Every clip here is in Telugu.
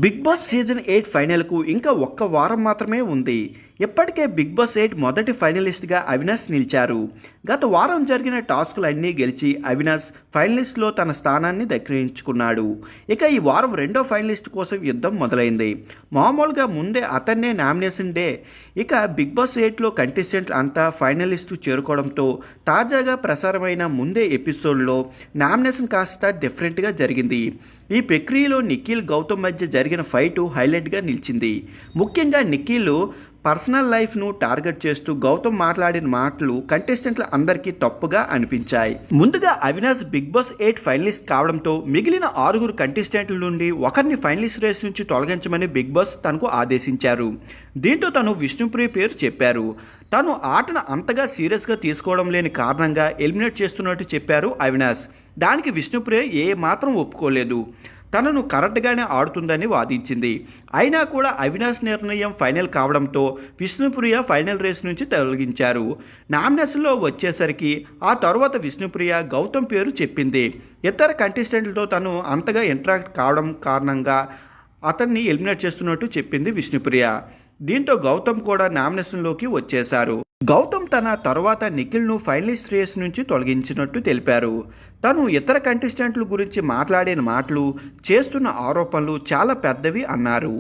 బిగ్ బాస్ సీజన్ 8 ఫైనల్కు ఇంకా ఒక్క వారం మాత్రమే ఉంది. ఇప్పటికే బిగ్ బాస్ 8 మొదటి ఫైనలిస్ట్గా అవినాష్ నిలిచారు. గత వారం జరిగిన టాస్కులన్నీ గెలిచి అవినాష్ ఫైనలిస్ట్లో తన స్థానాన్ని దక్కించుకున్నాడు. ఇక ఈ వారం రెండో ఫైనలిస్ట్ కోసం యుద్ధం మొదలైంది. మామూలుగా ముందే అతన్నే నామినేషన్ డే. ఇక బిగ్ బాస్ 8లో కంటెస్టెంట్లు అంతా ఫైనలిస్టు చేరుకోవడంతో తాజాగా ప్రసారమైన ముందే ఎపిసోడ్లో నామినేషన్ కాస్త డిఫరెంట్గా జరిగింది. ఈ ప్రక్రియలో నిఖిల్ గౌతమ్ మధ్య జరిగిన ఫైటు హైలైట్గా నిలిచింది. ముఖ్యంగా నిఖిల్ పర్సనల్ లైఫ్ను టార్గెట్ చేస్తూ గౌతమ్ మాట్లాడిన మాటలు కంటెస్టెంట్ల అందరికీ తప్పుగా అనిపించాయి. ముందుగా అవినాష్ బిగ్ బాస్ 8 ఫైనలిస్ట్ కావడంతో మిగిలిన 6 కంటెస్టెంట్ల నుండి ఒకరిని ఫైనలిస్ట్ రేస్ నుంచి తొలగించమని బిగ్ బాస్ తనకు ఆదేశించారు. దీంతో తను విష్ణుప్రియ పేరు చెప్పారు. తను ఆటను అంతగా సీరియస్గా తీసుకోవడం లేని కారణంగా ఎలిమినేట్ చేస్తున్నట్టు చెప్పారు అవినాష్. దానికి విష్ణుప్రియ ఏ మాత్రం ఒప్పుకోలేదు. తనను కరెక్ట్గానే ఆడుతుందని వాదించింది. అయినా కూడా అవినాష్ నిర్ణయం ఫైనల్ కావడంతో విష్ణుప్రియ ఫైనల్ రేస్ నుంచి తొలగించారు. నామినేషన్లో వచ్చేసరికి ఆ తర్వాత విష్ణుప్రియ గౌతమ్ పేరు చెప్పింది. ఇతర కంటెస్టెంట్లతో తను అంతగా ఇంటరాక్ట్ కావడం కారణంగా అతన్ని ఎలిమినేట్ చేస్తున్నట్టు చెప్పింది విష్ణుప్రియ. దీంతో గౌతమ్ కూడా నామినేషన్లోకి వచ్చేశారు. గౌతమ్ తన తర్వాత నిఖిల్ను ఫైనలిస్ట్ రేస్ నుంచి తొలగించినట్టు తెలిపారు. తను ఇతర కంటెస్టెంట్ల గురించి మాట్లాడిన మాటలు, చేస్తున్న ఆరోపణలు చాలా పెద్దవి అన్నారు.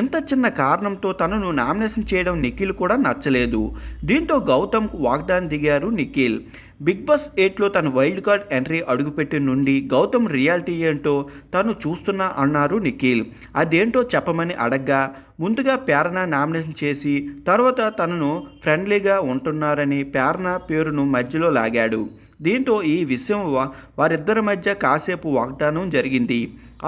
ఇంత చిన్న కారణంతో తనను నామినేషన్ చేయడం నిఖిల్ కూడా నచ్చలేదు. దీంతో గౌతమ్ వాగ్దానం దిగారు నిఖిల్. బిగ్ బాస్ 8లో తన వైల్డ్ కార్డ్ ఎంట్రీ అడుగుపెట్టిన నుండి గౌతమ్ రియాలిటీ ఏంటో తను చూస్తున్నా అన్నారు నిఖిల్. అదేంటో చెప్పమని అడగ్గా ముందుగా ప్రేరణ నామినేషన్ చేసి తర్వాత తనను ఫ్రెండ్లీగా ఉంటున్నారని ప్రేరణ పేరును మధ్యలో లాగాడు. దీంతో ఈ విషయం వారిద్దరి మధ్య కాసేపు వాగ్దానం జరిగింది.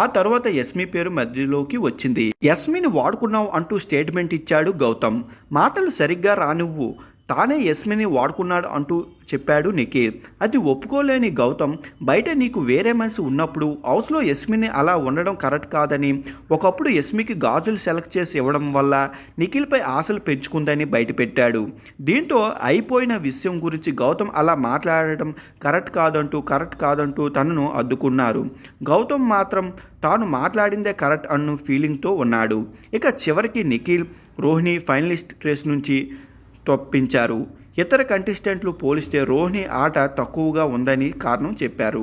ఆ తర్వాత యస్మి పేరు మధ్యలోకి వచ్చింది. యస్మిని వాడుకున్నావు అంటూ స్టేట్మెంట్ ఇచ్చాడు గౌతమ్. మాటలు సరిగ్గా రానివ్వు, తానే యస్మిని వాడుకున్నాడు అంటూ చెప్పాడు నిఖిల్. అది ఒప్పుకోలేని గౌతమ్ బయట నీకు వేరే మనిషి ఉన్నప్పుడు హౌస్లో యస్మిని అలా ఉండడం కరెక్ట్ కాదని, ఒకప్పుడు యస్మికి గాజులు సెలెక్ట్ చేసి ఇవ్వడం వల్ల నిఖిల్పై ఆశలు పెంచుకుందని బయటపెట్టాడు. దీంతో అయిపోయిన విషయం గురించి గౌతమ్ అలా మాట్లాడడం కరెక్ట్ కాదంటూ తనను అడ్డుకున్నారు. గౌతమ్ మాత్రం తాను మాట్లాడిందే కరెక్ట్ అన్న ఫీలింగ్తో ఉన్నాడు. ఇక చివరికి నిఖిల్, రోహిణి ఫైనలిస్ట్ రేస్ నుంచి తప్పించారు. ఇతర కంటెస్టెంట్లు పోలిస్తే రోహిణి ఆట తక్కువగా ఉందని కారణం చెప్పారు.